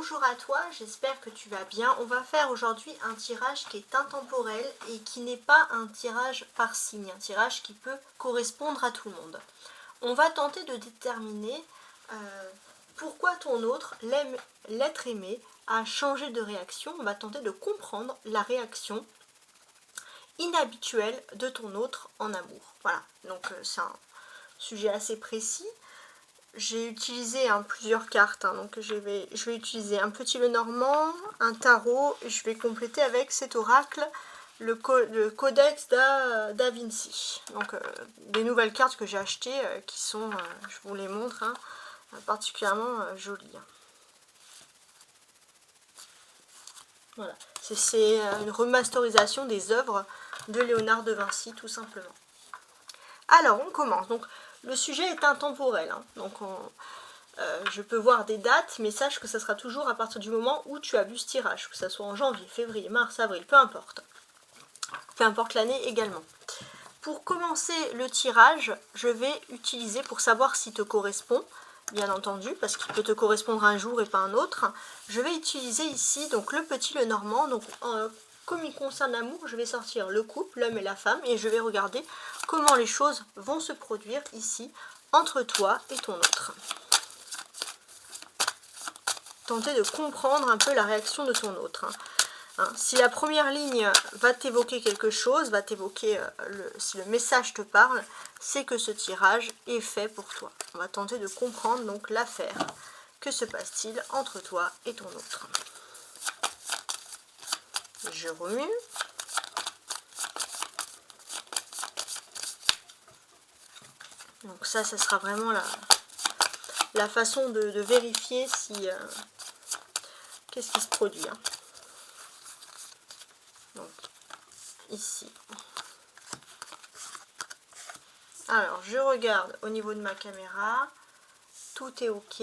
bonjour à toi, j'espère que tu vas bien. On va faire aujourd'hui un tirage qui est intemporel et qui n'est pas un tirage par signe, un tirage qui peut correspondre à tout le monde. On va tenter de déterminer pourquoi ton autre, l'être aimé, a changé de réaction. On va tenter de comprendre la réaction inhabituelle de ton autre en amour. Voilà, donc c'est un sujet assez précis. J'ai utilisé plusieurs cartes, donc je vais utiliser un petit Lenormand, un tarot, et je vais compléter avec cet oracle, le Codex da Vinci. Donc des nouvelles cartes que j'ai achetées qui sont, je vous les montre, particulièrement jolies. Voilà, c'est une remasterisation des œuvres de Léonard de Vinci tout simplement. Alors on commence, donc le sujet est intemporel, donc je peux voir des dates, mais sache que ça sera toujours à partir du moment où tu as vu ce tirage, que ce soit en janvier, février, mars, avril, peu importe l'année également. Pour commencer le tirage, je vais utiliser, pour savoir s'il te correspond, bien entendu, parce qu'il peut te correspondre un jour et pas un autre, je vais utiliser ici donc le petit Lenormand. Donc comme il concerne l'amour, je vais sortir le couple, l'homme et la femme, et je vais regarder comment les choses vont se produire ici entre toi et ton autre. Tenter de comprendre un peu la réaction de ton autre. Si la première ligne va t'évoquer quelque chose, va t'évoquer, si le message te parle, c'est que ce tirage est fait pour toi. On va tenter de comprendre donc l'affaire. Que se passe-t-il entre toi et ton autre? Je remue. Donc ça sera vraiment la façon de vérifier si qu'est-ce qui se produit. Donc ici. Alors je regarde au niveau de ma caméra. Tout est ok.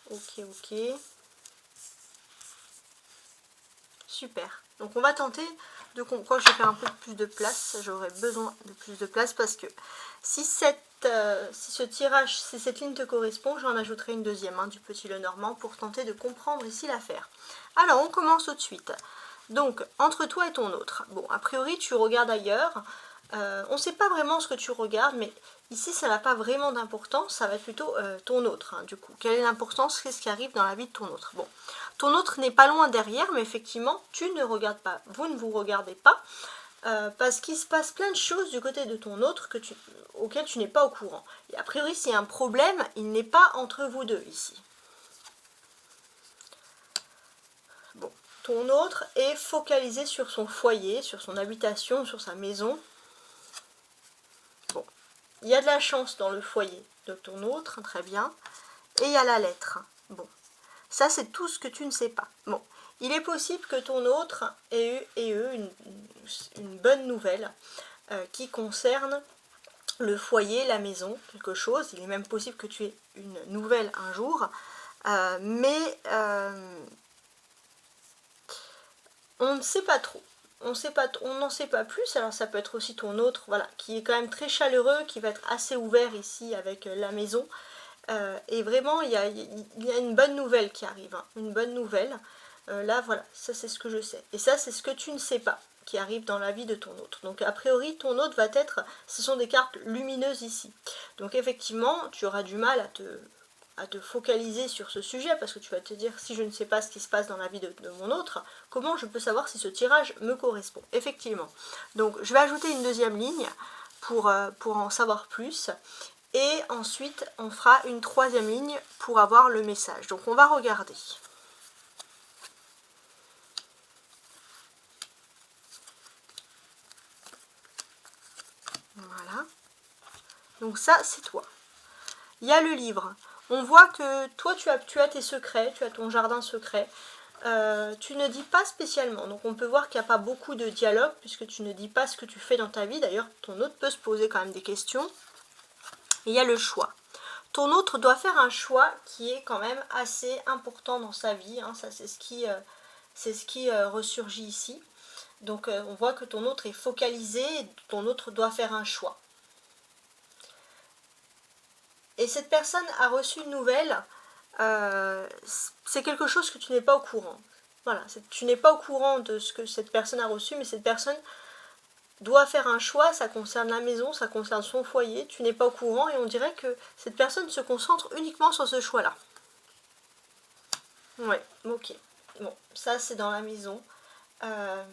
Ok. Super. Donc on va tenter de comprendre. Je vais faire un peu plus de place. J'aurais besoin de plus de place parce que si ce tirage, si cette ligne te correspond, j'en ajouterai une deuxième du petit Lenormand pour tenter de comprendre ici l'affaire. Alors on commence tout de suite. Donc entre toi et ton autre. Bon, a priori tu regardes ailleurs. On ne sait pas vraiment ce que tu regardes, mais ici ça n'a pas vraiment d'importance, ça va être plutôt ton autre, du coup. Quelle est l'importance? Qu'est-ce qui arrive dans la vie de ton autre? Bon, ton autre n'est pas loin derrière, mais effectivement, tu ne regardes pas, vous ne vous regardez pas, parce qu'il se passe plein de choses du côté de ton autre auxquelles tu n'es pas au courant. Et a priori, s'il y a un problème, il n'est pas entre vous deux ici. Bon, ton autre est focalisé sur son foyer, sur son habitation, sur sa maison. Bon, il y a de la chance dans le foyer de ton autre, très bien. Et il y a la lettre. Bon, ça c'est tout ce que tu ne sais pas. Bon, il est possible que ton autre ait eu une bonne nouvelle qui concerne le foyer, la maison, quelque chose. Il est même possible que tu aies une nouvelle un jour. Mais on ne sait pas trop. On n'en sait pas plus. Alors ça peut être aussi ton autre, voilà, qui est quand même très chaleureux, qui va être assez ouvert ici avec la maison. Et vraiment, il y a une bonne nouvelle qui arrive, une bonne nouvelle. Là, voilà, ça c'est ce que je sais. Et ça, c'est ce que tu ne sais pas, qui arrive dans la vie de ton autre. Donc a priori, ton autre va être, ce sont des cartes lumineuses ici. Donc effectivement, tu auras du mal à te focaliser sur ce sujet, parce que tu vas te dire, si je ne sais pas ce qui se passe dans la vie de mon autre, comment je peux savoir si ce tirage me correspond? Effectivement. Donc je vais ajouter une deuxième ligne pour en savoir plus. Et ensuite, on fera une troisième ligne pour avoir le message. Donc on va regarder. Voilà. Donc ça, c'est toi. Il y a le livre. On voit que toi, tu as tes secrets, tu as ton jardin secret. Tu ne dis pas spécialement. Donc on peut voir qu'il n'y a pas beaucoup de dialogue, puisque tu ne dis pas ce que tu fais dans ta vie. D'ailleurs, ton autre peut se poser quand même des questions. Et il y a le choix. Ton autre doit faire un choix qui est quand même assez important dans sa vie. Ça, c'est ce qui ressurgit ici. Donc, on voit que ton autre est focalisé et ton autre doit faire un choix. Et cette personne a reçu une nouvelle c'est quelque chose que tu n'es pas au courant. Voilà, tu n'es pas au courant de ce que cette personne a reçu, mais cette personne doit faire un choix, ça concerne la maison, ça concerne son foyer, tu n'es pas au courant et on dirait que cette personne se concentre uniquement sur ce choix-là. Ouais, ok. Bon, ça c'est dans la maison. Euh,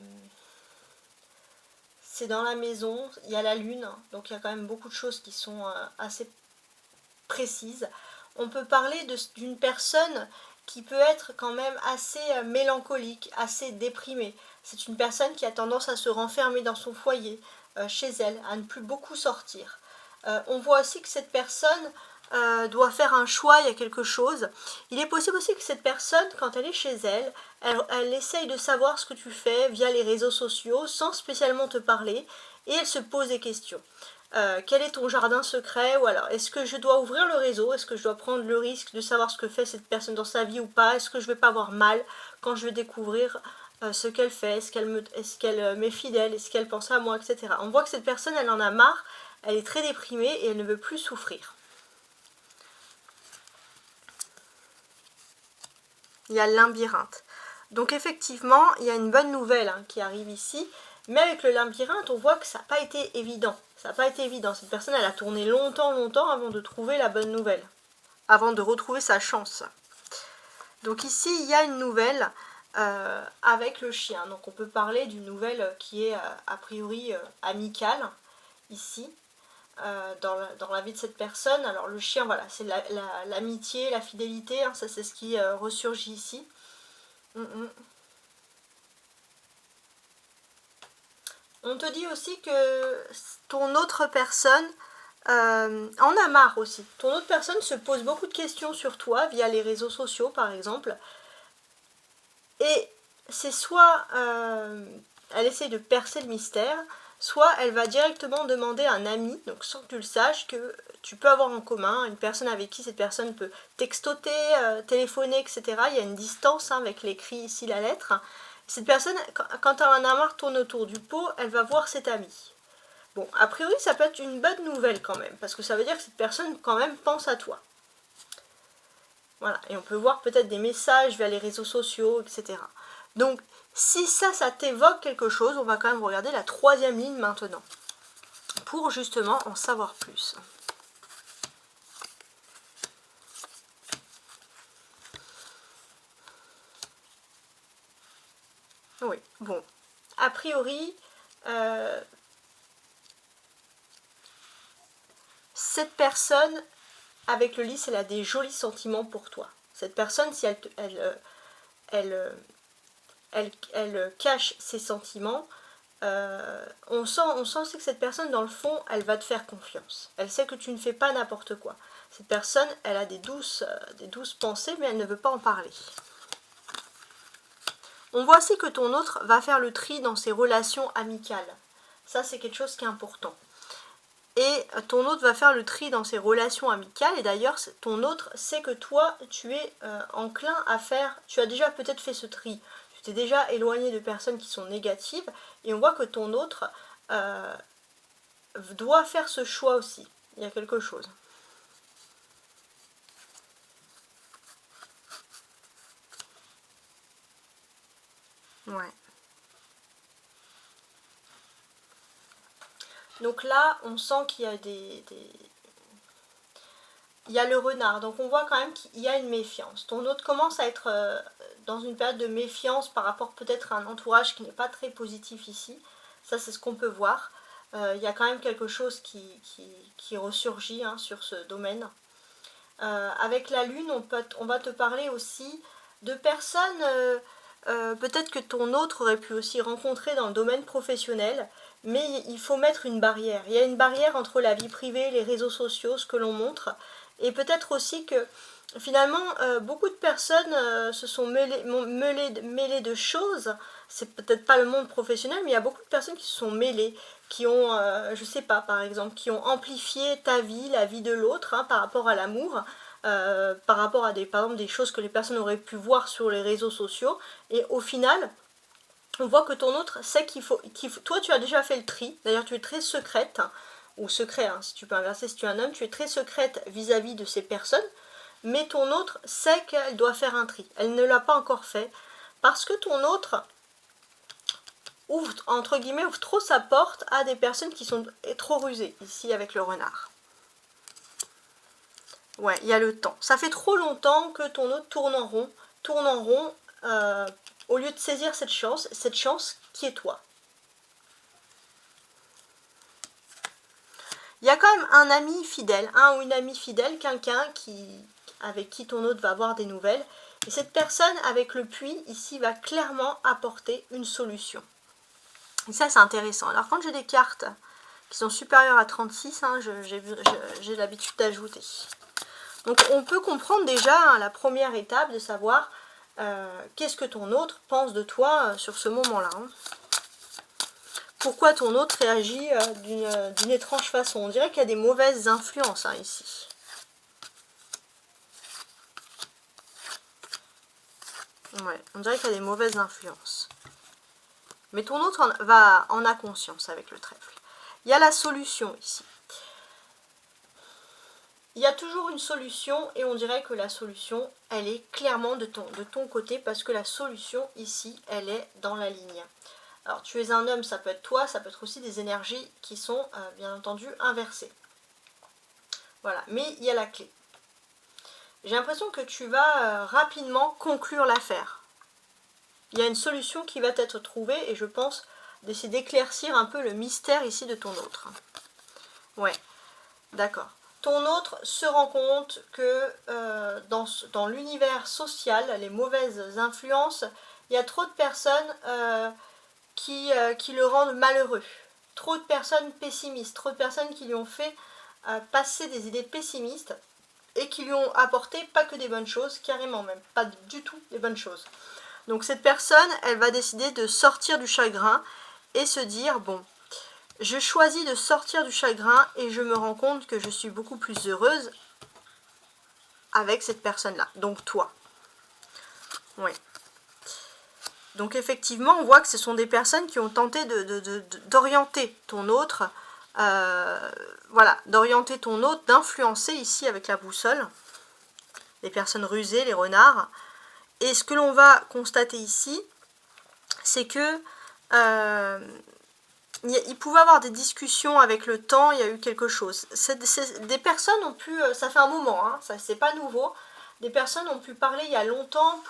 c'est dans la maison, il y a la lune, donc il y a quand même beaucoup de choses qui sont assez précises. On peut parler d'une personne qui peut être quand même assez mélancolique, assez déprimée. C'est une personne qui a tendance à se renfermer dans son foyer, chez elle, à ne plus beaucoup sortir. On voit aussi que cette personne doit faire un choix, il y a quelque chose. Il est possible aussi que cette personne, quand elle est chez elle, elle essaye de savoir ce que tu fais via les réseaux sociaux sans spécialement te parler et elle se pose des questions. Quel est ton jardin secret, ou alors est-ce que je dois ouvrir le réseau, est-ce que je dois prendre le risque de savoir ce que fait cette personne dans sa vie ou pas, est-ce que je vais pas avoir mal quand je vais découvrir ce qu'elle fait, est-ce qu'elle m'est fidèle, est-ce qu'elle pense à moi, etc. On voit que cette personne elle en a marre, elle est très déprimée et elle ne veut plus souffrir. Il y a le labyrinthe. Donc effectivement, il y a une bonne nouvelle qui arrive ici, mais avec le labyrinthe, on voit que ça n'a pas été évident. Ça n'a pas été évident. Cette personne, elle a tourné longtemps avant de trouver la bonne nouvelle, avant de retrouver sa chance. Donc ici, il y a une nouvelle avec le chien. Donc on peut parler d'une nouvelle qui est a priori amicale, ici. Dans la vie de cette personne. Alors le chien, voilà, c'est l'amitié, la fidélité, ça c'est ce qui ressurgit ici. On te dit aussi que ton autre personne en a marre aussi. Ton autre personne se pose beaucoup de questions sur toi via les réseaux sociaux par exemple. Et c'est soit elle essaie de percer le mystère, soit elle va directement demander à un ami, donc sans que tu le saches, que tu peux avoir en commun, une personne avec qui cette personne peut textoter, téléphoner, etc. Il y a une distance avec l'écrit ici, la lettre. Cette personne, quand elle en a marre, tourne autour du pot, elle va voir cet ami. Bon, a priori, ça peut être une bonne nouvelle quand même, parce que ça veut dire que cette personne quand même pense à toi. Voilà, et on peut voir peut-être des messages via les réseaux sociaux, etc. Donc, si ça t'évoque quelque chose, on va quand même regarder la troisième ligne maintenant, pour justement en savoir plus. Oui, bon, a priori, cette personne, avec le lys, elle a des jolis sentiments pour toi. Cette personne, si elle cache ses sentiments, on sent aussi que cette personne, dans le fond, elle va te faire confiance. Elle sait que tu ne fais pas n'importe quoi. Cette personne, elle a des douces pensées, mais elle ne veut pas en parler. On voit aussi que ton autre va faire le tri dans ses relations amicales. Ça, c'est quelque chose qui est important. Et ton autre va faire le tri dans ses relations amicales. Et d'ailleurs, ton autre sait que toi, tu es enclin à faire... Tu as déjà peut-être fait ce tri. Tu t'es déjà éloigné de personnes qui sont négatives. Et on voit que ton autre doit faire ce choix aussi. Il y a quelque chose. Ouais. Donc là, on sent qu'il y a il y a le renard, donc on voit quand même qu'il y a une méfiance. Ton autre commence à être dans une période de méfiance par rapport peut-être à un entourage qui n'est pas très positif ici. Ça, c'est ce qu'on peut voir. Il y a quand même quelque chose qui ressurgit sur ce domaine. Avec la lune, on va te parler aussi de personnes... peut-être que ton autre aurait pu aussi rencontrer dans le domaine professionnel, mais il faut mettre une barrière. Il y a une barrière entre la vie privée, les réseaux sociaux, ce que l'on montre, et peut-être aussi que finalement beaucoup de personnes se sont mêlées de choses. C'est peut-être pas le monde professionnel, mais il y a beaucoup de personnes qui se sont mêlées, qui ont, je sais pas, par exemple, qui ont amplifié ta vie, la vie de l'autre, par rapport à l'amour. Par rapport à par exemple, des choses que les personnes auraient pu voir sur les réseaux sociaux, et au final on voit que ton autre sait toi tu as déjà fait le tri, d'ailleurs tu es très secrète, ou secret si tu peux inverser, si tu es un homme, tu es très secrète vis-à-vis de ces personnes, mais ton autre sait qu'elle doit faire un tri. Elle ne l'a pas encore fait, parce que ton autre ouvre, entre guillemets, ouvre trop sa porte à des personnes qui sont trop rusées, ici avec le renard. Ouais, il y a le temps. Ça fait trop longtemps que ton autre tourne en rond, au lieu de saisir cette chance qui est toi. Il y a quand même un ami fidèle, un ou une amie fidèle, quelqu'un avec qui ton autre va avoir des nouvelles. Et cette personne avec le puits, ici, va clairement apporter une solution. Et ça, c'est intéressant. Alors, quand j'ai des cartes qui sont supérieures à 36, hein, j'ai l'habitude d'ajouter. Donc, on peut comprendre déjà hein, la première étape de savoir qu'est-ce que ton autre pense de toi sur ce moment-là. Hein. Pourquoi ton autre réagit d'une étrange façon. On dirait qu'il y a des mauvaises influences hein, ici. Ouais, on dirait qu'il y a des mauvaises influences. Mais ton autre en a conscience avec le trèfle. Il y a la solution ici. Il y a toujours une solution et on dirait que la solution, elle est clairement de ton côté parce que la solution ici, elle est dans la ligne. Alors tu es un homme, ça peut être toi, ça peut être aussi des énergies qui sont bien entendu inversées. Voilà, mais il y a la clé. J'ai l'impression que tu vas rapidement conclure l'affaire. Il y a une solution qui va être trouvée et je pense d'essayer d'éclaircir un peu le mystère ici de ton autre. Ouais, d'accord. Ton autre se rend compte que dans l'univers social, les mauvaises influences, il y a trop de personnes qui le rendent malheureux. Trop de personnes pessimistes, trop de personnes qui lui ont fait passer des idées pessimistes et qui lui ont apporté pas que des bonnes choses, carrément même, pas du tout des bonnes choses. Donc cette personne, elle va décider de sortir du chagrin et se dire, bon, je choisis de sortir du chagrin et je me rends compte que je suis beaucoup plus heureuse avec cette personne-là, donc toi. Oui. Donc effectivement, on voit que ce sont des personnes qui ont tenté d'orienter ton autre, voilà, d'orienter ton autre, d'influencer ici avec la boussole, les personnes rusées, les renards. Et ce que l'on va constater ici, c'est que il pouvait avoir des discussions avec le temps, il y a eu quelque chose. Des personnes ont pu, ça fait un moment, hein, ça c'est pas nouveau, des personnes ont pu parler il y a longtemps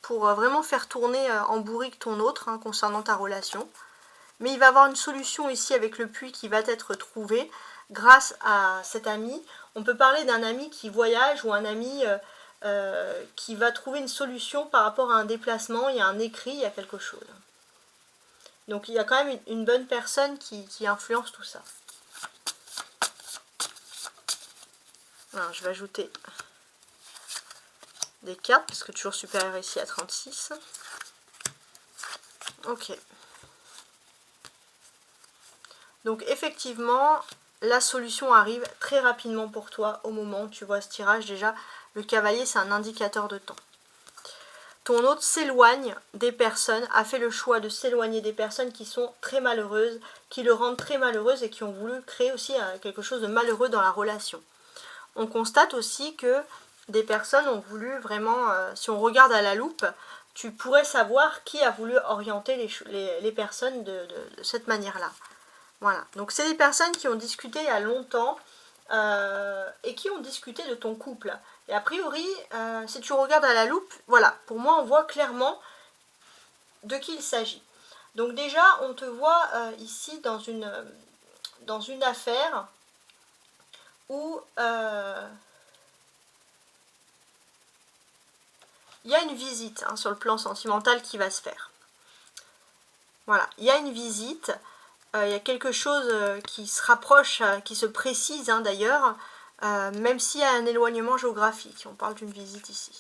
pour vraiment faire tourner en bourrique ton autre hein, concernant ta relation. Mais il va y avoir une solution ici avec le puits qui va être trouvée grâce à cet ami. On peut parler d'un ami qui voyage ou un ami qui va trouver une solution par rapport à un déplacement, il y a un écrit, il y a quelque chose. Donc il y a quand même une bonne personne qui influence tout ça. Alors, je vais ajouter des cartes, parce que toujours supérieur ici à 36. Ok. Donc effectivement, la solution arrive très rapidement pour toi au moment où tu vois ce tirage. Déjà, le cavalier, c'est un indicateur de temps. Ton autre s'éloigne des personnes, a fait le choix de s'éloigner des personnes qui sont très malheureuses, qui le rendent très malheureuse et qui ont voulu créer aussi quelque chose de malheureux dans la relation. On constate aussi que des personnes ont voulu vraiment, si on regarde à la loupe, tu pourrais savoir qui a voulu orienter les personnes de cette manière-là. Voilà, donc c'est des personnes qui ont discuté il y a longtemps et qui ont discuté de ton couple. Et a priori, si tu regardes à la loupe, voilà, pour moi on voit clairement de qui il s'agit. Donc déjà, on te voit ici dans une affaire où il y a une visite hein, sur le plan sentimental qui va se faire. Voilà, il y a une visite. Il y a quelque chose qui se rapproche, qui se précise hein, d'ailleurs, même s'il y a un éloignement géographique. On parle d'une visite ici.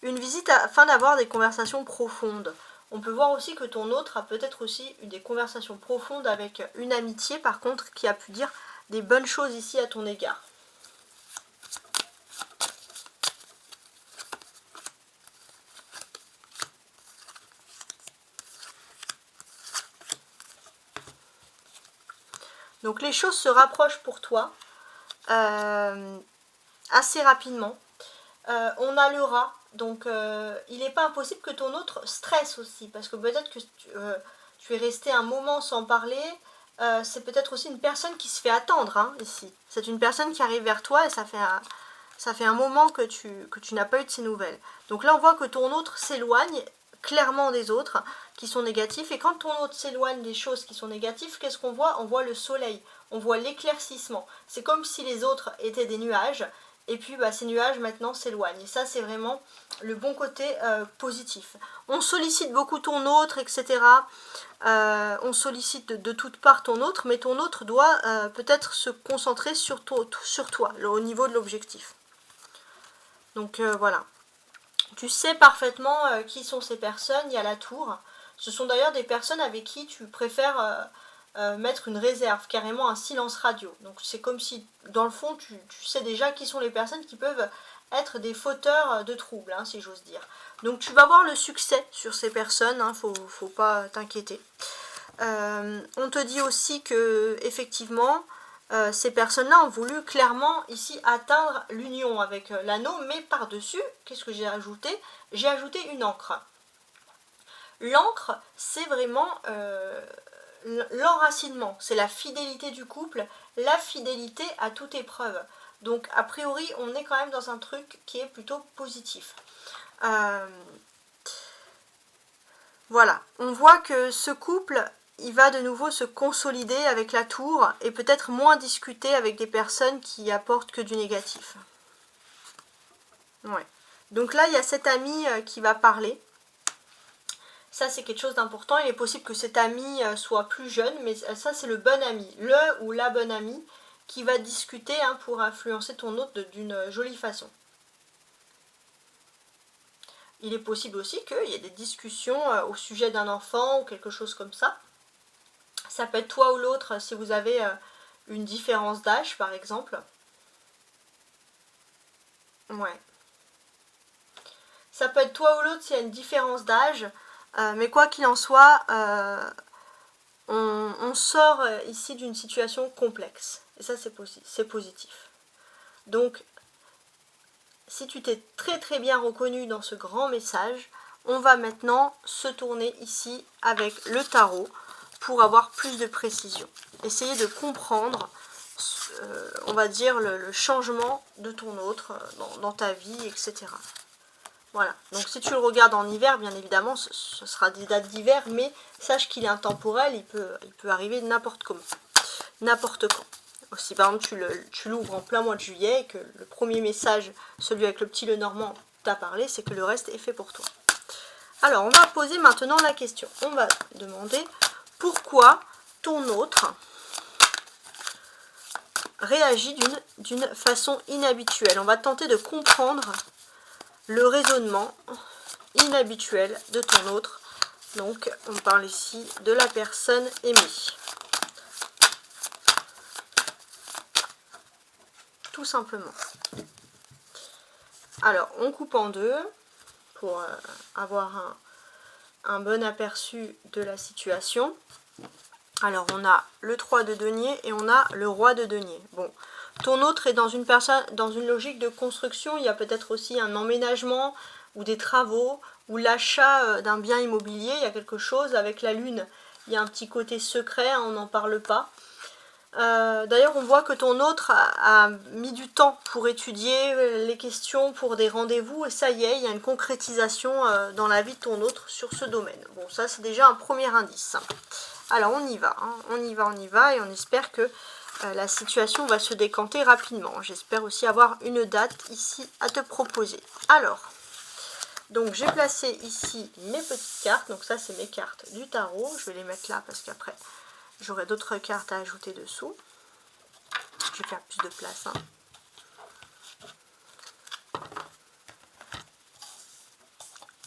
Une visite afin d'avoir des conversations profondes. On peut voir aussi que ton autre a peut-être aussi eu des conversations profondes avec une amitié, par contre, qui a pu dire des bonnes choses ici à ton égard. Donc les choses se rapprochent pour toi. assez rapidement. On a le rat, donc il n'est pas impossible que ton autre stresse aussi, parce que peut-être que tu es resté un moment sans parler. C'est peut-être aussi une personne qui se fait attendre, hein, ici. C'est une personne qui arrive vers toi et ça fait un moment que tu n'as pas eu de ses nouvelles. Donc là, on voit que ton autre s'éloigne clairement des autres qui sont négatifs. Et quand ton autre s'éloigne des choses qui sont négatives, qu'est-ce qu'on voit? On voit le soleil, on voit l'éclaircissement. C'est comme si les autres étaient des nuages. Et puis ces nuages maintenant s'éloignent. Et ça, c'est vraiment le bon côté positif. On sollicite beaucoup ton autre, etc. On sollicite de toutes parts ton autre, mais ton autre doit peut-être se concentrer sur toi, au niveau de l'objectif. Donc voilà. Tu sais parfaitement qui sont ces personnes. Il y a la tour. Ce sont d'ailleurs des personnes avec qui tu préfères mettre une réserve, carrément un silence radio. Donc c'est comme si, dans le fond, tu sais déjà qui sont les personnes qui peuvent être des fauteurs de troubles, hein, si j'ose dire. Donc tu vas voir le succès sur ces personnes, hein, faut pas t'inquiéter. On te dit aussi que, effectivement, ces personnes-là ont voulu clairement ici atteindre l'union avec l'anneau, mais par-dessus, qu'est-ce que j'ai ajouté? J'ai ajouté une encre. L'encre, c'est vraiment l'enracinement, c'est la fidélité du couple, la fidélité à toute épreuve. Donc a priori, on est quand même dans un truc qui est plutôt positif. Voilà, on voit que ce couple, il va de nouveau se consolider avec la tour et peut-être moins discuter avec des personnes qui apportent que du négatif. Ouais. Donc là, il y a cet ami qui va parler. Ça, c'est quelque chose d'important. Il est possible que cet ami soit plus jeune, mais ça, c'est le bon ami. Le ou la bonne amie qui va discuter pour influencer ton autre d'une jolie façon. Il est possible aussi qu'il y ait des discussions au sujet d'un enfant ou quelque chose comme ça. Ça peut être toi ou l'autre si vous avez une différence d'âge, par exemple. Ouais. Ça peut être toi ou l'autre s'il y a une différence d'âge. Mais quoi qu'il en soit, on sort ici d'une situation complexe. Et ça, c'est positif. Donc, si tu t'es très très bien reconnu dans ce grand message, on va maintenant se tourner ici avec le tarot pour avoir plus de précision. Essayer de comprendre, on va dire, le changement de ton autre dans ta vie, etc. Voilà, donc si tu le regardes en hiver, bien évidemment, ce sera des dates d'hiver, mais sache qu'il est intemporel, il peut arriver n'importe comment, n'importe quand. Si par exemple tu l'ouvres en plein mois de juillet et que le premier message, celui avec le petit Lenormand, t'a parlé, c'est que le reste est fait pour toi. Alors, on va poser maintenant la question. On va demander pourquoi ton autre réagit d'une façon inhabituelle. On va tenter de comprendre le raisonnement inhabituel de ton autre. Donc, on parle ici de la personne aimée. Tout simplement. Alors, on coupe en deux pour avoir un bon aperçu de la situation. Alors, on a le 3 de denier et on a le roi de denier. Bon, ton autre est dans une logique de construction. Il y a peut-être aussi un emménagement ou des travaux ou l'achat d'un bien immobilier. Il y a quelque chose avec la lune. Il y a un petit côté secret, on n'en parle pas. D'ailleurs, on voit que ton autre a mis du temps pour étudier les questions pour des rendez-vous et ça y est, il y a une concrétisation dans la vie de ton autre sur ce domaine. Bon, ça c'est déjà un premier indice. Alors on y va, hein. On y va et on espère que la situation va se décanter rapidement. J'espère aussi avoir une date ici à te proposer. Alors, donc j'ai placé ici mes petites cartes, donc ça c'est mes cartes du tarot, je vais les mettre là parce qu'après j'aurai d'autres cartes à ajouter dessous. Je vais faire plus de place. Hein.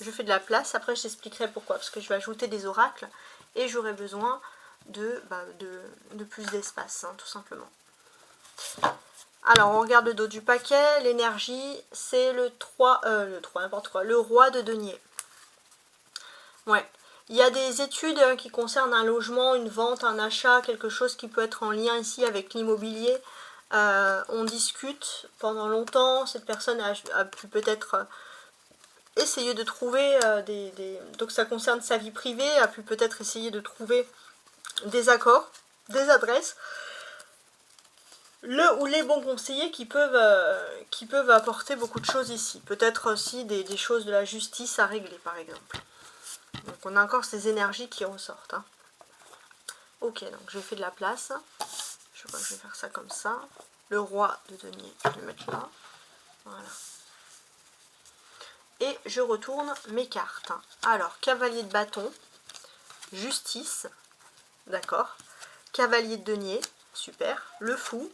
Je fais de la place, après je t'expliquerai pourquoi, parce que je vais ajouter des oracles et j'aurai besoin de plus d'espace, hein, tout simplement. Alors on regarde le dos du paquet, l'énergie c'est le roi de denier. Ouais. Il y a des études qui concernent un logement, une vente, un achat, quelque chose qui peut être en lien ici avec l'immobilier. on discute pendant longtemps, cette personne a pu peut-être essayer de trouver donc ça concerne sa vie privée, a pu peut-être essayer de trouver des accords, des adresses, le ou les bons conseillers qui peuvent apporter beaucoup de choses ici. Peut-être aussi des choses de la justice à régler, par exemple. Donc on a encore ces énergies qui ressortent. Hein. Ok, donc j'ai fait de la place. Je crois que je vais faire ça comme ça. Le roi de denier, je vais le mettre là. Voilà. Et je retourne mes cartes. Alors, cavalier de bâton, justice, d'accord. Cavalier de denier, super. Le fou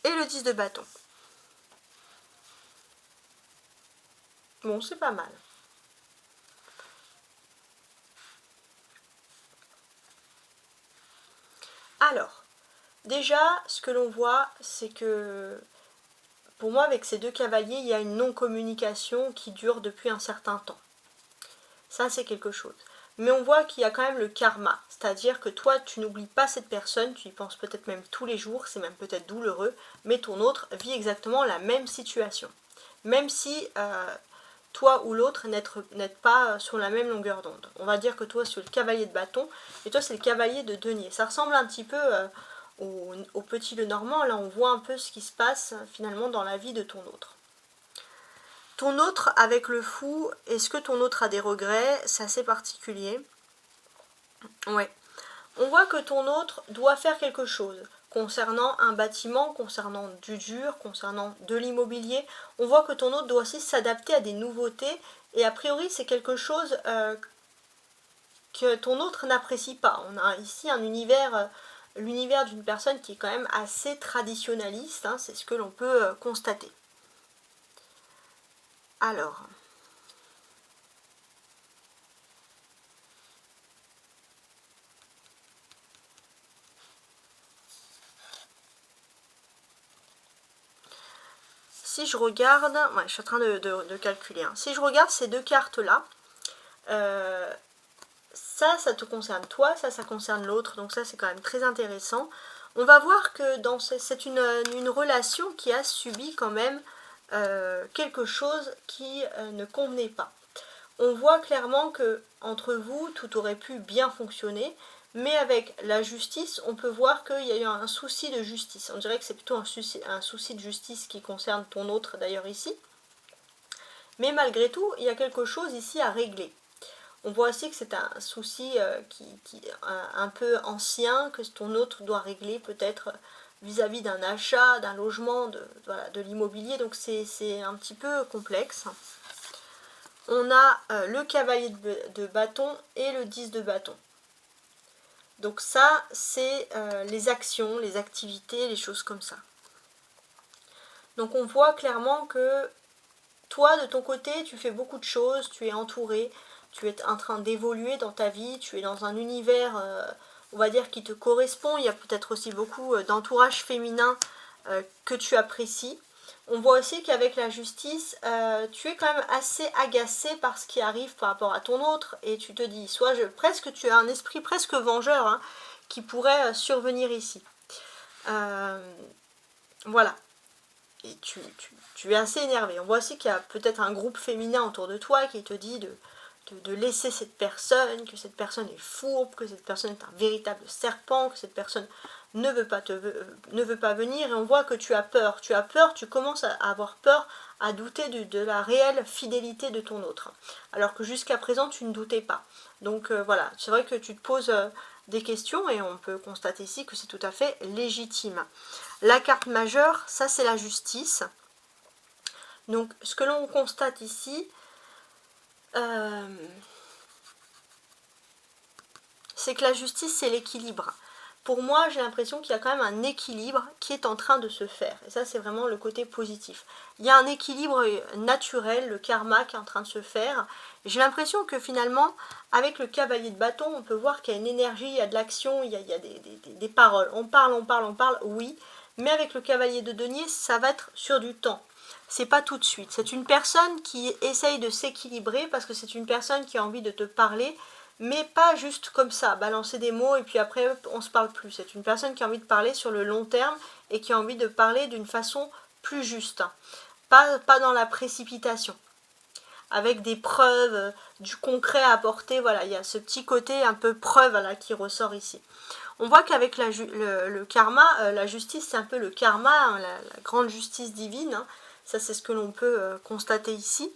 et le 10 de bâton. Bon, c'est pas mal. Alors, déjà, ce que l'on voit, c'est que pour moi, avec ces deux cavaliers, il y a une non-communication qui dure depuis un certain temps. Ça, c'est quelque chose. Mais on voit qu'il y a quand même le karma, c'est-à-dire que toi, tu n'oublies pas cette personne, tu y penses peut-être même tous les jours, c'est même peut-être douloureux, mais ton autre vit exactement la même situation. Même si toi ou l'autre n'êtes pas sur la même longueur d'onde. On va dire que toi, c'est le cavalier de bâton, et toi, c'est le cavalier de denier. Ça ressemble un petit peu au petit Lenormand, là, on voit un peu ce qui se passe finalement dans la vie de ton autre. Ton autre avec le fou, est-ce que ton autre a des regrets? C'est assez particulier. Ouais. On voit que ton autre doit faire quelque chose concernant un bâtiment, concernant du dur, concernant de l'immobilier. On voit que ton autre doit aussi s'adapter à des nouveautés et a priori c'est quelque chose que ton autre n'apprécie pas. On a ici un univers, l'univers d'une personne qui est quand même assez traditionnaliste, hein, c'est ce que l'on peut constater. Alors, si je regarde, ouais, je suis en train de calculer, hein. Si je regarde ces deux cartes-là, ça te concerne toi, ça concerne l'autre, donc ça c'est quand même très intéressant. On va voir que c'est une relation qui a subi quand même quelque chose qui ne convenait pas. On voit clairement que entre vous, tout aurait pu bien fonctionner, mais avec la justice, on peut voir qu'il y a eu un souci de justice. On dirait que c'est plutôt un souci de justice qui concerne ton autre d'ailleurs ici. Mais malgré tout, il y a quelque chose ici à régler. On voit aussi que c'est un souci un peu ancien, que ton autre doit régler peut-être vis-à-vis d'un achat, d'un logement, de l'immobilier. Donc c'est un petit peu complexe. On a le cavalier de bâton et le 10 de bâton. Donc ça, c'est les actions, les activités, les choses comme ça. Donc on voit clairement que toi, de ton côté, tu fais beaucoup de choses, tu es entouré, tu es en train d'évoluer dans ta vie, tu es dans un univers, on va dire, qui te correspond. Il y a peut-être aussi beaucoup d'entourage féminin que tu apprécies. On voit aussi qu'avec la justice, tu es quand même assez agacé par ce qui arrive par rapport à ton autre, et tu te dis, presque tu as un esprit presque vengeur hein, qui pourrait survenir ici. Voilà. Et tu es assez énervé. On voit aussi qu'il y a peut-être un groupe féminin autour de toi qui te dit de laisser cette personne, que cette personne est fourbe, que cette personne est un véritable serpent, que cette personne ne veut pas venir, et on voit que tu as peur, tu commences à avoir peur, à douter de la réelle fidélité de ton autre, alors que jusqu'à présent tu ne doutais pas. Donc voilà, c'est vrai que tu te poses des questions, et on peut constater ici que c'est tout à fait légitime. La carte majeure, ça c'est la justice. Donc ce que l'on constate ici, c'est que la justice, c'est l'équilibre. Pour moi, j'ai l'impression qu'il y a quand même un équilibre qui est en train de se faire. Et ça, c'est vraiment le côté positif. Il y a un équilibre naturel, le karma qui est en train de se faire. J'ai l'impression que finalement, avec le cavalier de bâton, on peut voir qu'il y a une énergie, il y a de l'action, il y a des paroles. On parle, oui. Mais avec le cavalier de denier, ça va être sur du temps. C'est pas tout de suite. C'est une personne qui essaye de s'équilibrer parce que c'est une personne qui a envie de te parler, mais pas juste comme ça, balancer des mots et puis après on se parle plus. C'est une personne qui a envie de parler sur le long terme et qui a envie de parler d'une façon plus juste, pas dans la précipitation, avec des preuves, du concret à apporter. Voilà, il y a ce petit côté un peu preuve là, qui ressort ici. On voit qu'avec le karma, la justice, c'est un peu le karma, hein, la grande justice divine. Hein. Ça, c'est ce que l'on peut constater ici.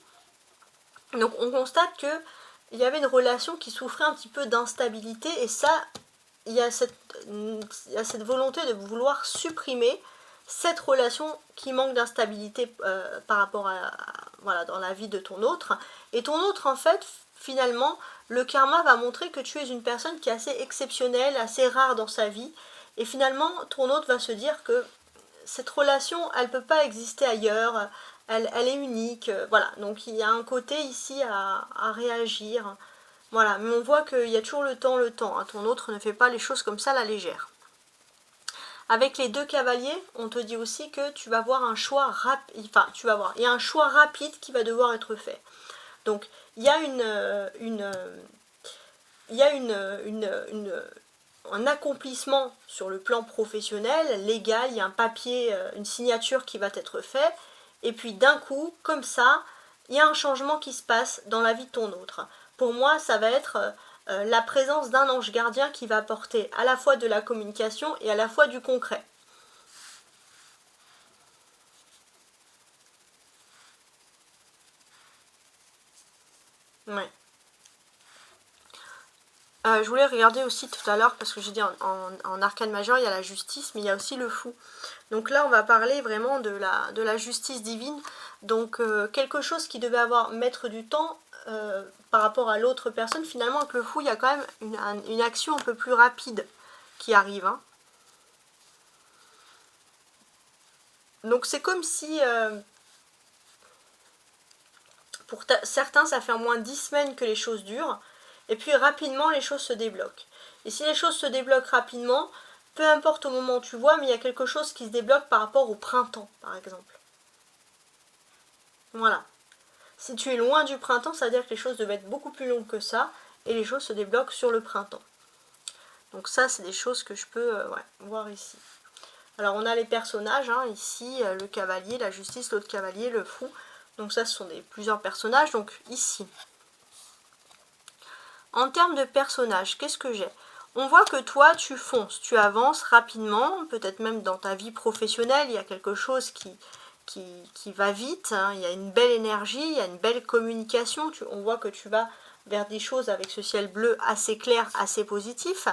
Donc, on constate qu'il y avait une relation qui souffrait un petit peu d'instabilité. Et ça, il y a cette volonté de vouloir supprimer cette relation qui manque d'instabilité par rapport voilà, dans la vie de ton autre. Et ton autre, en fait, finalement, le karma va montrer que tu es une personne qui est assez exceptionnelle, assez rare dans sa vie. Et finalement, ton autre va se dire que cette relation, elle ne peut pas exister ailleurs, elle est unique. Voilà, donc il y a un côté ici à réagir. Voilà, mais on voit qu'il y a toujours le temps. Hein. Ton autre ne fait pas les choses comme ça à la légère. Avec les 2 cavaliers, on te dit aussi que tu vas avoir un choix rapide. Enfin, il y a un choix rapide qui va devoir être fait. Donc, il y a un accomplissement sur le plan professionnel, légal, il y a un papier, une signature qui va être faite, et puis d'un coup, comme ça, il y a un changement qui se passe dans la vie de ton autre. Pour moi, ça va être la présence d'un ange gardien qui va apporter à la fois de la communication et à la fois du concret. Ouais. Je voulais regarder aussi tout à l'heure, parce que j'ai dit en arcane majeur, il y a la justice, mais il y a aussi le fou. Donc là, on va parler vraiment de la justice divine. Donc quelque chose qui devait mettre du temps par rapport à l'autre personne, finalement, avec le fou, il y a quand même une action un peu plus rapide qui arrive. Hein. Donc c'est comme si, pour certains, ça fait au moins 10 semaines que les choses durent, et puis rapidement, les choses se débloquent. Et si les choses se débloquent rapidement, peu importe au moment où tu vois, mais il y a quelque chose qui se débloque par rapport au printemps, par exemple. Voilà. Si tu es loin du printemps, ça veut dire que les choses devaient être beaucoup plus longues que ça, et les choses se débloquent sur le printemps. Donc ça, c'est des choses que je peux voir ici. Alors on a les personnages, hein, ici, le cavalier, la justice, l'autre cavalier, le fou. Donc ça, ce sont plusieurs personnages. Donc ici, en termes de personnages, qu'est-ce que j'ai? On voit que toi, tu fonces, tu avances rapidement, peut-être même dans ta vie professionnelle, il y a quelque chose qui va vite, hein, il y a une belle énergie, il y a une belle communication, on voit que tu vas vers des choses avec ce ciel bleu assez clair, assez positif.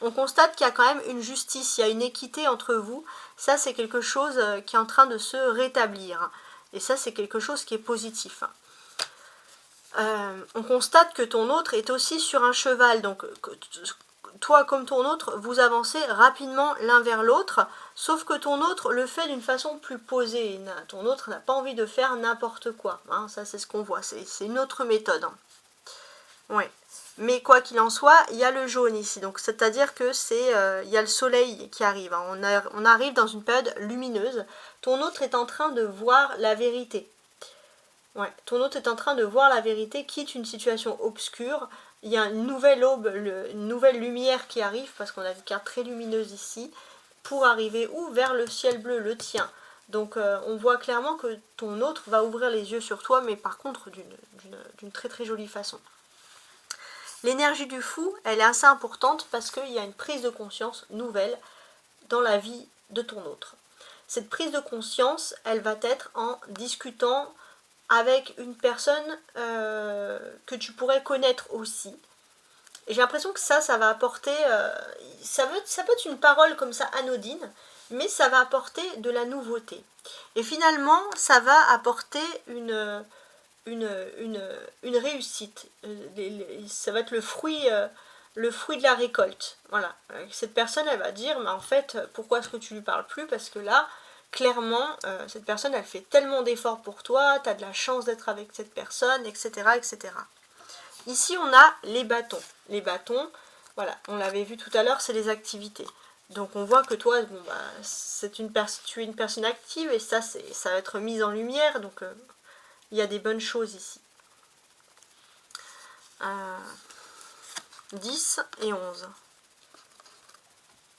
On constate qu'il y a quand même une justice, il y a une équité entre vous, ça c'est quelque chose qui est en train de se rétablir, et ça c'est quelque chose qui est positif. On constate que ton autre est aussi sur un cheval, donc toi comme ton autre, vous avancez rapidement l'un vers l'autre, sauf que ton autre le fait d'une façon plus posée. Ton autre n'a pas envie de faire n'importe quoi, hein, ça c'est ce qu'on voit, c'est une autre méthode. Hein. Ouais. Mais quoi qu'il en soit, il y a le jaune ici, donc c'est-à-dire que il y a le soleil qui arrive, hein. On arrive dans une période lumineuse, ton autre est en train de voir la vérité. Ouais, ton autre est en train de voir la vérité, quitte une situation obscure. Il y a une nouvelle aube, une nouvelle lumière qui arrive, parce qu'on a une carte très lumineuse ici, pour arriver où? Vers le ciel bleu, le tien. Donc on voit clairement que ton autre va ouvrir les yeux sur toi, mais par contre d'une très très jolie façon. L'énergie du fou, elle est assez importante parce qu'il y a une prise de conscience nouvelle dans la vie de ton autre. Cette prise de conscience, elle va être en discutant avec une personne que tu pourrais connaître aussi. Et j'ai l'impression que ça va apporter... ça peut être une parole comme ça anodine, mais ça va apporter de la nouveauté. Et finalement, ça va apporter une réussite. Ça va être le fruit de la récolte. Voilà. Cette personne, elle va dire, mais en fait, pourquoi est-ce que tu lui parles plus? Parce que là, clairement, cette personne, elle fait tellement d'efforts pour toi, tu as de la chance d'être avec cette personne, etc., etc. Ici, on a les bâtons. Les bâtons, voilà, on l'avait vu tout à l'heure, c'est les activités. Donc on voit que toi, bon, bah, tu es une personne active et ça va être mis en lumière, donc il y a des bonnes choses ici. 10 et 11.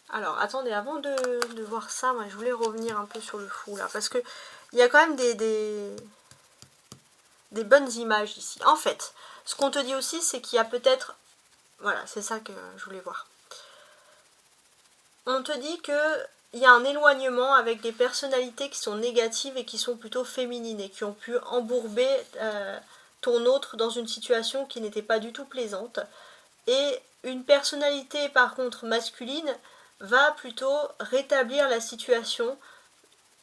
Alors, attendez, avant de voir ça, moi, je voulais revenir un peu sur le fou, là, parce que il y a quand même des bonnes images ici. En fait, ce qu'on te dit aussi, c'est qu'il y a peut-être... Voilà, c'est ça que je voulais voir. On te dit que il y a un éloignement avec des personnalités qui sont négatives et qui sont plutôt féminines et qui ont pu embourber ton autre dans une situation qui n'était pas du tout plaisante. Et une personnalité par contre masculine va plutôt rétablir la situation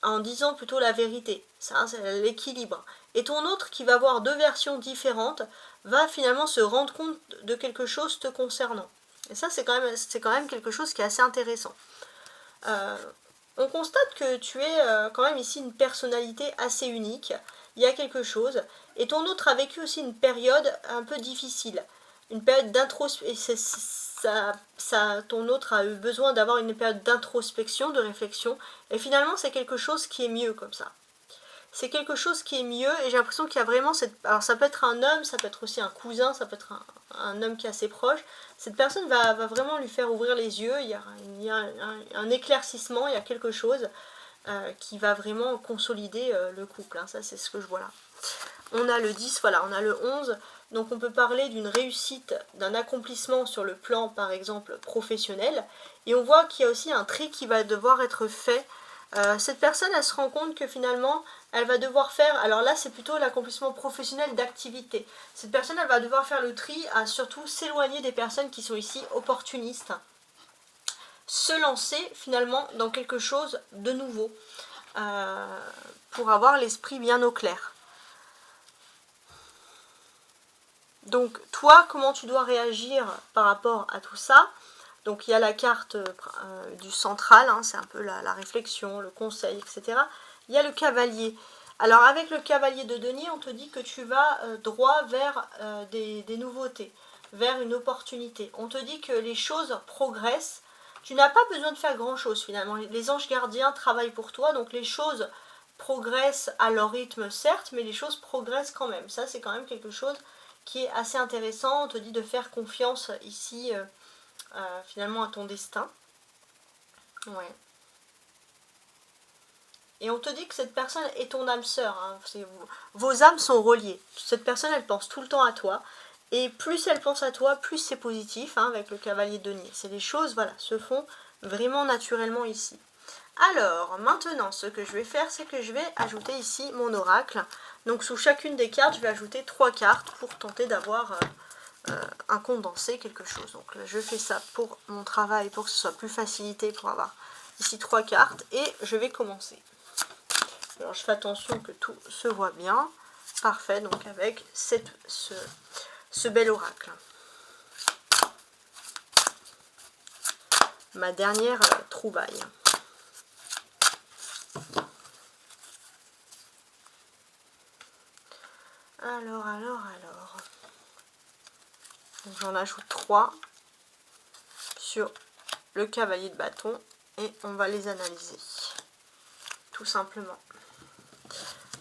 en disant plutôt la vérité. Ça, c'est l'équilibre. Et ton autre qui va avoir deux versions différentes va finalement se rendre compte de quelque chose te concernant. Et ça, c'est quand même quelque chose qui est assez intéressant. On constate que tu es quand même ici une personnalité assez unique. Il y a quelque chose. Et ton autre a vécu aussi une période un peu difficile. Une période d'introspection. Ton autre a eu besoin d'avoir une période d'introspection, de réflexion. Et finalement, c'est quelque chose qui est mieux comme ça. C'est quelque chose qui est mieux et j'ai l'impression qu'il y a vraiment cette... Alors ça peut être un homme, ça peut être aussi un cousin, ça peut être un homme qui est assez proche. Cette personne va vraiment lui faire ouvrir les yeux, il y a un éclaircissement, il y a quelque chose qui va vraiment consolider le couple. Hein. Ça c'est ce que je vois là. On a le 10, voilà, on a le 11. Donc on peut parler d'une réussite, d'un accomplissement sur le plan par exemple professionnel. Et on voit qu'il y a aussi un tri qui va devoir être fait. Cette personne, elle se rend compte que finalement, elle va devoir faire, alors là c'est plutôt l'accomplissement professionnel d'activité. Cette personne, elle va devoir faire le tri à surtout s'éloigner des personnes qui sont ici opportunistes. Se lancer finalement dans quelque chose de nouveau pour avoir l'esprit bien au clair. Donc toi, comment tu dois réagir par rapport à tout ça? Donc il y a la carte du central, hein, c'est un peu la réflexion, le conseil, etc. Il y a le cavalier. Alors avec le cavalier de denier, on te dit que tu vas droit vers des nouveautés, vers une opportunité. On te dit que les choses progressent. Tu n'as pas besoin de faire grand chose finalement. Les anges gardiens travaillent pour toi, donc les choses progressent à leur rythme certes, mais les choses progressent quand même. Ça c'est quand même quelque chose qui est assez intéressant. On te dit de faire confiance ici finalement à ton destin. Ouais. Et on te dit que cette personne est ton âme sœur. Hein. Vos âmes sont reliées. Cette personne, elle pense tout le temps à toi. Et plus elle pense à toi, plus c'est positif hein, avec le cavalier de denier. C'est les choses, voilà, se font vraiment naturellement ici. Alors, maintenant, ce que je vais faire, c'est que je vais ajouter ici mon oracle. Donc, sous chacune des cartes, je vais ajouter 3 cartes pour tenter d'avoir un condensé, quelque chose. Donc, là, je fais ça pour mon travail, pour que ce soit plus facilité, pour avoir ici 3 cartes. Et je vais commencer. Alors, je fais attention que tout se voit bien. Parfait, donc avec ce bel oracle. Ma dernière trouvaille. Alors. J'en ajoute 3 sur le cavalier de bâton et on va les analyser. Tout simplement.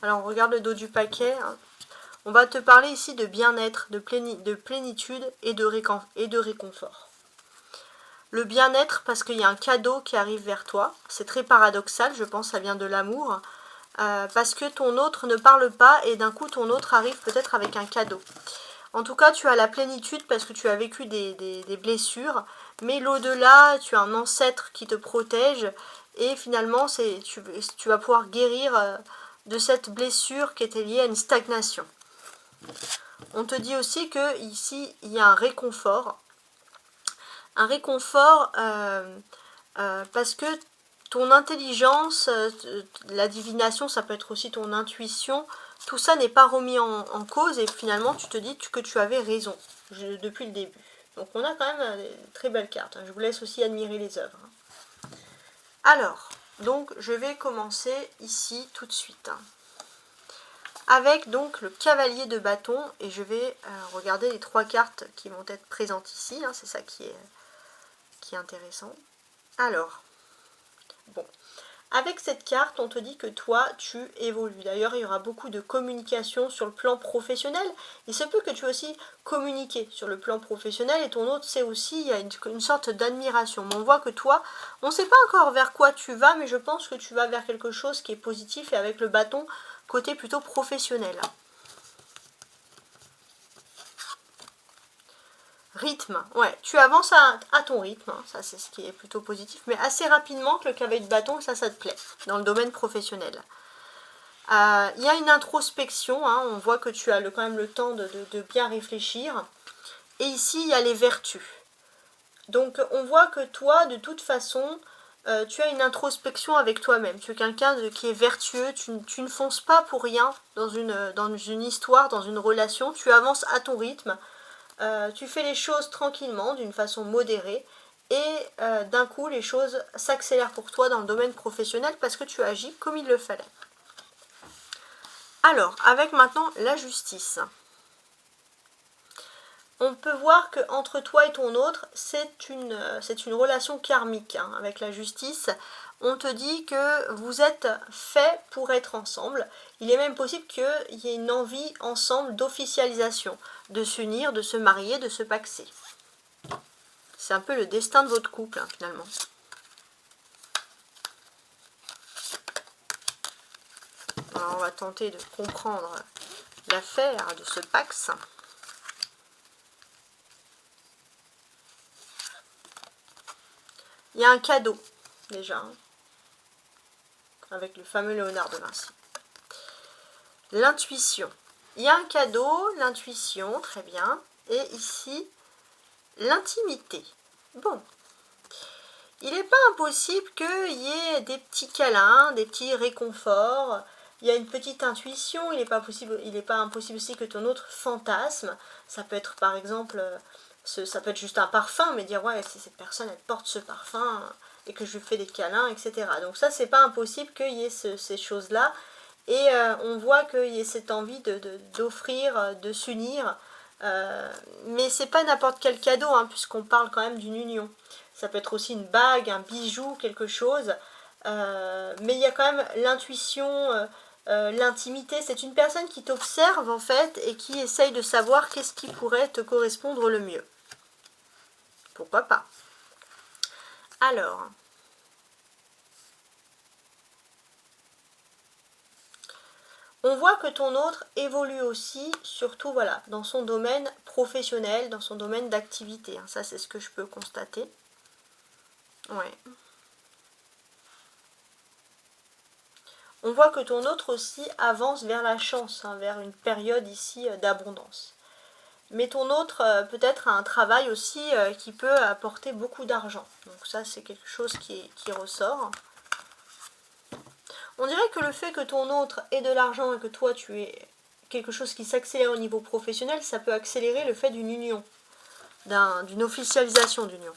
Alors on regarde le dos du paquet. Hein. On va te parler ici de bien-être, de plénitude et de réconfort. Le bien-être parce qu'il y a un cadeau qui arrive vers toi. C'est très paradoxal, je pense que ça vient de l'amour. Parce que ton autre ne parle pas et d'un coup ton autre arrive peut-être avec un cadeau. En tout cas, tu as la plénitude parce que tu as vécu des blessures, mais l'au-delà, tu as un ancêtre qui te protège et finalement, tu vas pouvoir guérir de cette blessure qui était liée à une stagnation. On te dit aussi que ici, il y a un réconfort. Un réconfort parce que ton intelligence, la divination, ça peut être aussi ton intuition, tout ça n'est pas remis en cause et finalement tu te dis que tu avais raison depuis le début. Donc on a quand même des très belles cartes. Je vous laisse aussi admirer les œuvres. Alors, donc je vais commencer ici tout de suite. Avec donc le cavalier de bâton et je vais regarder les 3 cartes qui vont être présentes ici. C'est ça qui est intéressant. Alors, bon. Avec cette carte, on te dit que toi, tu évolues. D'ailleurs, il y aura beaucoup de communication sur le plan professionnel. Il se peut que tu aies aussi communiqué sur le plan professionnel et ton autre sait aussi, il y a une sorte d'admiration. Mais on voit que toi, on ne sait pas encore vers quoi tu vas, mais je pense que tu vas vers quelque chose qui est positif et avec le bâton, côté plutôt professionnel. Rythme, ouais, tu avances à ton rythme, hein, ça c'est ce qui est plutôt positif, mais assez rapidement que le cavalier de bâton, ça te plaît, dans le domaine professionnel. Il y a une introspection, hein, on voit que tu as quand même le temps de bien réfléchir. Et ici, il y a les vertus. Donc on voit que toi, de toute façon, tu as une introspection avec toi-même. Tu es quelqu'un qui est vertueux, tu ne fonces pas pour rien dans une histoire, dans une relation, tu avances à ton rythme. Tu fais les choses tranquillement, d'une façon modérée, et d'un coup, les choses s'accélèrent pour toi dans le domaine professionnel parce que tu agis comme il le fallait. Alors, avec maintenant la justice. On peut voir que entre toi et ton autre, c'est une relation karmique, hein, avec la justice. On te dit que vous êtes faits pour être ensemble. Il est même possible qu'il y ait une envie ensemble d'officialisation, de s'unir, de se marier, de se paxer. C'est un peu le destin de votre couple, hein, finalement. Alors, on va tenter de comprendre l'affaire de ce pax. Il y a un cadeau, déjà, hein, avec le fameux Léonard de Vinci. L'intuition. Il y a un cadeau, l'intuition, très bien. Et ici, l'intimité. Bon. Il n'est pas impossible qu'il y ait des petits câlins, des petits réconforts. Il y a une petite intuition. Il n'est pas impossible aussi que ton autre fantasme. Ça peut être par exemple, ça peut être juste un parfum, mais dire ouais, si cette personne elle porte ce parfum et que je lui fais des câlins, etc. Donc ça, c'est pas impossible qu'il y ait ces choses-là. Et on voit qu'il y ait cette envie d'offrir, de s'unir. Mais c'est pas n'importe quel cadeau, hein, puisqu'on parle quand même d'une union. Ça peut être aussi une bague, un bijou, quelque chose. Mais il y a quand même l'intuition, l'intimité. C'est une personne qui t'observe en fait et qui essaye de savoir qu'est-ce qui pourrait te correspondre le mieux. Pourquoi pas? Alors, on voit que ton autre évolue aussi, surtout voilà, dans son domaine professionnel, dans son domaine d'activité. Hein. Ça, c'est ce que je peux constater. Ouais. On voit que ton autre aussi avance vers la chance, hein, vers une période ici d'abondance. Mais ton autre peut-être a un travail aussi qui peut apporter beaucoup d'argent. Donc ça, c'est quelque chose qui ressort. On dirait que le fait que ton autre ait de l'argent et que toi tu aies quelque chose qui s'accélère au niveau professionnel, ça peut accélérer le fait d'une union, d'une officialisation d'union.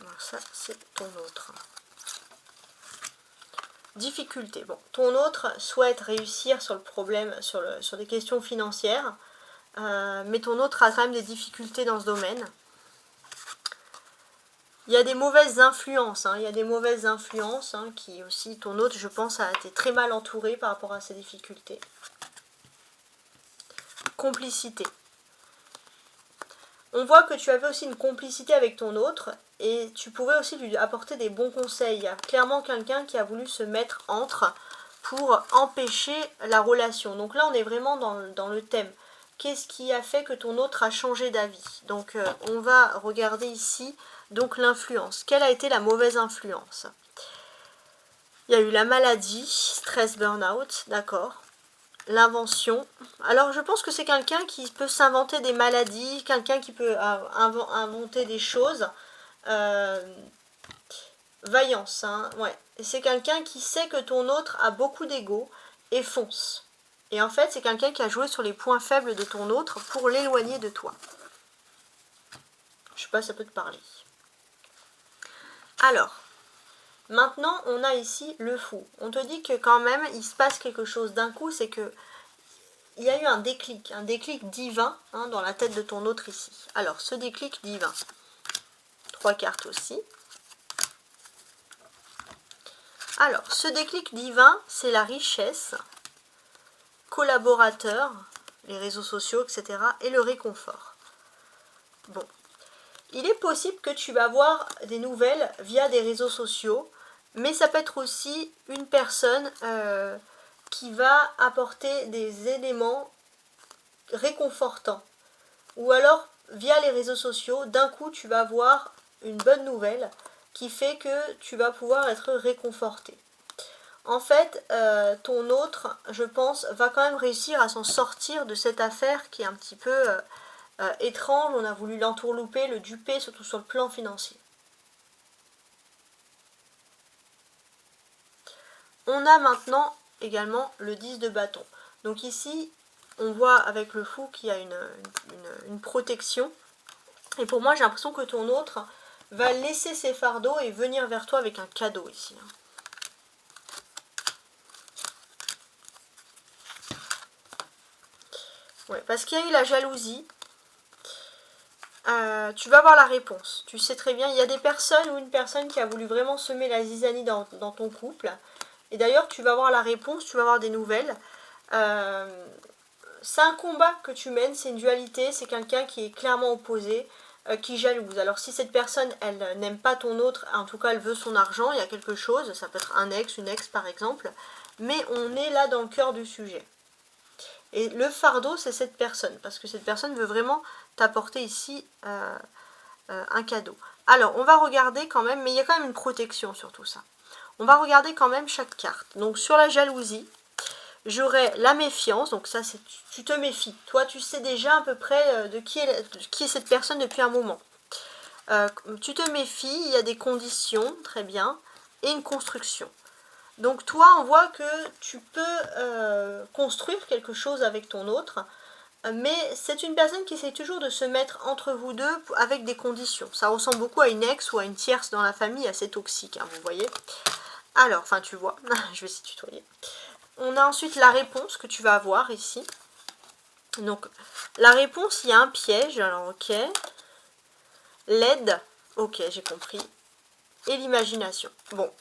Alors ça, c'est ton autre. Difficulté. Bon, ton autre souhaite réussir sur le problème, sur des questions financières, mais ton autre a quand même des difficultés dans ce domaine. Il y a des mauvaises influences, hein, il y a des mauvaises influences qui aussi, ton autre, je pense, a été très mal entouré par rapport à ces difficultés. Complicité. On voit que tu avais aussi une complicité avec ton autre et tu pouvais aussi lui apporter des bons conseils. Il y a clairement quelqu'un qui a voulu se mettre entre pour empêcher la relation. Donc là, on est vraiment dans le thème. Qu'est-ce qui a fait que ton autre a changé d'avis? Donc on va regarder ici donc l'influence. Quelle a été la mauvaise influence? Il y a eu la maladie, stress, burn-out, d'accord. L'invention. Alors je pense que c'est quelqu'un qui peut s'inventer des maladies, quelqu'un qui peut inventer des choses. Vaillance, hein, ouais. C'est quelqu'un qui sait que ton autre a beaucoup d'ego et fonce. Et en fait, c'est quelqu'un qui a joué sur les points faibles de ton autre pour l'éloigner de toi. Je sais pas si ça peut te parler. Alors, maintenant, on a ici le fou. On te dit que quand même, il se passe quelque chose d'un coup, c'est que il y a eu un déclic divin hein, dans la tête de ton autre ici. Alors, ce déclic divin, 3 cartes aussi. Alors, ce déclic divin, c'est la richesse, collaborateur, les réseaux sociaux, etc. et le réconfort. Bon, il est possible que tu vas avoir des nouvelles via des réseaux sociaux, mais ça peut être aussi une personne qui va apporter des éléments réconfortants. Ou alors, via les réseaux sociaux, d'un coup, tu vas avoir une bonne nouvelle qui fait que tu vas pouvoir être réconforté. En fait, ton autre, je pense, va quand même réussir à s'en sortir de cette affaire qui est un petit peu étrange. On a voulu l'entourlouper, le duper, surtout sur le plan financier. On a maintenant également le 10 de bâton. Donc ici, on voit avec le fou qu'il y a une protection. Et pour moi, j'ai l'impression que ton autre va laisser ses fardeaux et venir vers toi avec un cadeau ici. Ouais, parce qu'il y a eu la jalousie. Tu vas avoir la réponse. Tu sais très bien, il y a des personnes ou une personne qui a voulu vraiment semer la zizanie dans ton couple. Et d'ailleurs, tu vas avoir la réponse, tu vas avoir des nouvelles. C'est un combat que tu mènes, c'est une dualité, c'est quelqu'un qui est clairement opposé, qui jalouse. Alors si cette personne, elle n'aime pas ton autre, en tout cas elle veut son argent, il y a quelque chose, ça peut être un ex, une ex par exemple, mais on est là dans le cœur du sujet. Et le fardeau, c'est cette personne, parce que cette personne veut vraiment t'apporter ici un cadeau. Alors, on va regarder quand même, mais il y a quand même une protection sur tout ça. On va regarder quand même chaque carte. Donc, sur la jalousie, j'aurai la méfiance, donc ça, c'est tu te méfies. Toi, tu sais déjà à peu près de qui est cette personne depuis un moment. Tu te méfies, il y a des conditions, très bien, et une construction. Donc toi, on voit que tu peux construire quelque chose avec ton autre, mais c'est une personne qui essaie toujours de se mettre entre vous deux avec des conditions. Ça ressemble beaucoup à une ex ou à une tierce dans la famille, assez toxique, hein, vous voyez. Alors, enfin tu vois, je vais s'y tutoyer. On a ensuite la réponse que tu vas avoir ici. Donc, la réponse, il y a un piège, alors ok. L'aide, ok, j'ai compris. Et l'imagination. Bon.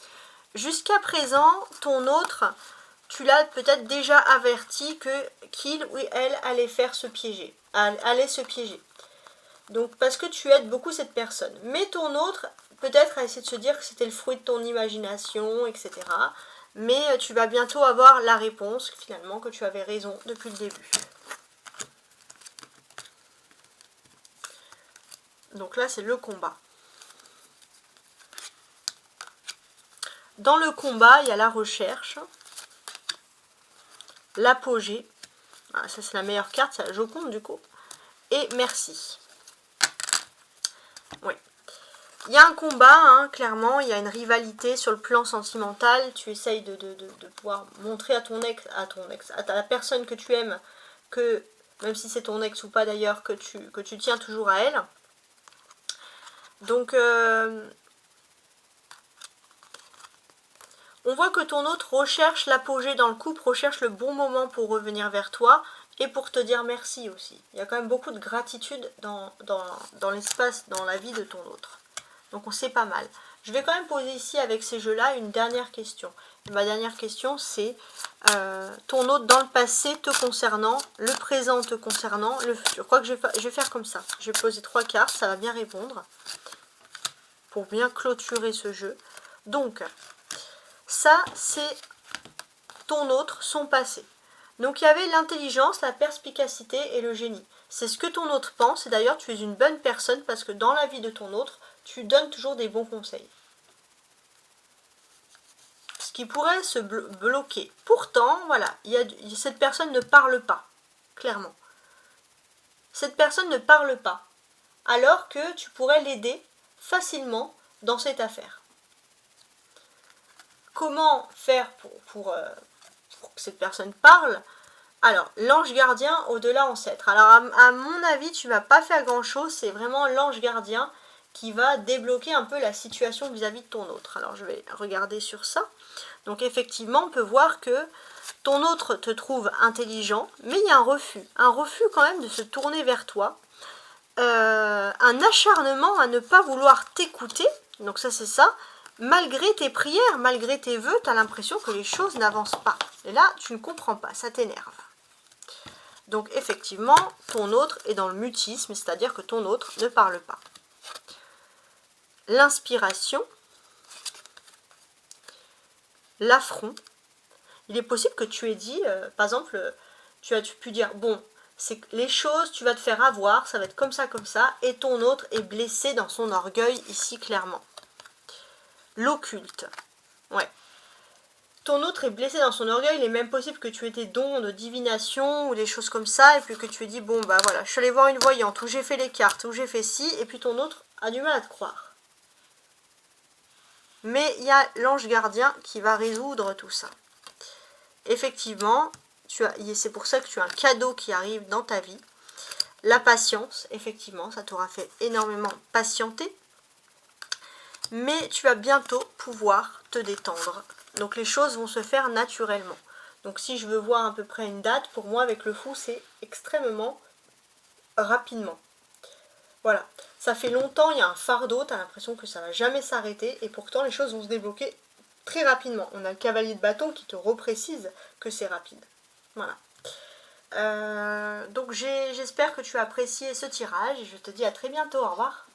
Jusqu'à présent, ton autre, tu l'as peut-être déjà averti qu'il ou elle allait faire se piéger, allait se piéger. Donc parce que tu aides beaucoup cette personne. Mais ton autre, peut-être a essayé de se dire que c'était le fruit de ton imagination, etc. Mais tu vas bientôt avoir la réponse, finalement, que tu avais raison depuis le début. Donc là, c'est le combat. Dans le combat, il y a la recherche, l'apogée, ah, ça c'est la meilleure carte, c'est la Joconde du coup, et merci. Oui. Il y a un combat, hein, clairement, il y a une rivalité sur le plan sentimental, tu essayes de pouvoir montrer à ton ex, à la personne que tu aimes, que, même si c'est ton ex ou pas d'ailleurs, que tu tiens toujours à elle. Donc, on voit que ton autre recherche l'apogée dans le couple, recherche le bon moment pour revenir vers toi et pour te dire merci aussi. Il y a quand même beaucoup de gratitude dans l'espace, dans la vie de ton autre. Donc on sait pas mal. Je vais quand même poser ici avec ces jeux-là une dernière question. Et ma dernière question c'est ton autre dans le passé te concernant, le présent te concernant, le futur. Je crois que je vais faire comme ça. Je vais poser 3 cartes, ça va bien répondre pour bien clôturer ce jeu. Donc, ça, c'est ton autre, son passé. Donc il y avait l'intelligence, la perspicacité et le génie. C'est ce que ton autre pense, et d'ailleurs tu es une bonne personne parce que dans la vie de ton autre, tu donnes toujours des bons conseils. Ce qui pourrait se bloquer. Pourtant, voilà, cette personne ne parle pas, clairement. Cette personne ne parle pas, alors que tu pourrais l'aider facilement dans cette affaire. Comment faire pour que cette personne parle? Alors, l'ange gardien au-delà ancêtre. Alors, à mon avis, tu ne vas pas faire grand-chose. C'est vraiment l'ange gardien qui va débloquer un peu la situation vis-à-vis de ton autre. Alors je vais regarder sur ça. Donc effectivement, on peut voir que ton autre te trouve intelligent, mais il y a un refus quand même de se tourner vers toi, un acharnement à ne pas vouloir t'écouter, donc ça c'est ça, malgré tes prières, malgré tes vœux, tu as l'impression que les choses n'avancent pas. Et là, tu ne comprends pas, ça t'énerve. Donc effectivement, ton autre est dans le mutisme, c'est-à-dire que ton autre ne parle pas. L'inspiration, l'affront. Il est possible que tu aies dit, par exemple, tu as pu dire, bon, c'est les choses, tu vas te faire avoir, ça va être comme ça, et ton autre est blessé dans son orgueil, ici, clairement. L'occulte, ouais. Ton autre est blessé dans son orgueil, il est même possible que tu aies des dons de divination ou des choses comme ça, et puis que tu aies dit, bon, bah voilà, je suis allée voir une voyante, ou j'ai fait les cartes, ou j'ai fait ci, et puis ton autre a du mal à te croire. Mais il y a l'ange gardien qui va résoudre tout ça. Effectivement, c'est pour ça que tu as un cadeau qui arrive dans ta vie. La patience, effectivement, ça t'aura fait énormément patienter. Mais tu vas bientôt pouvoir te détendre. Donc les choses vont se faire naturellement. Donc si je veux voir à peu près une date, pour moi avec le fou, c'est extrêmement rapidement. Voilà, ça fait longtemps, il y a un fardeau, tu as l'impression que ça ne va jamais s'arrêter, et pourtant les choses vont se débloquer très rapidement. On a le cavalier de bâton qui te reprécise que c'est rapide. Voilà. Donc j'espère que tu as apprécié ce tirage, et je te dis à très bientôt, au revoir.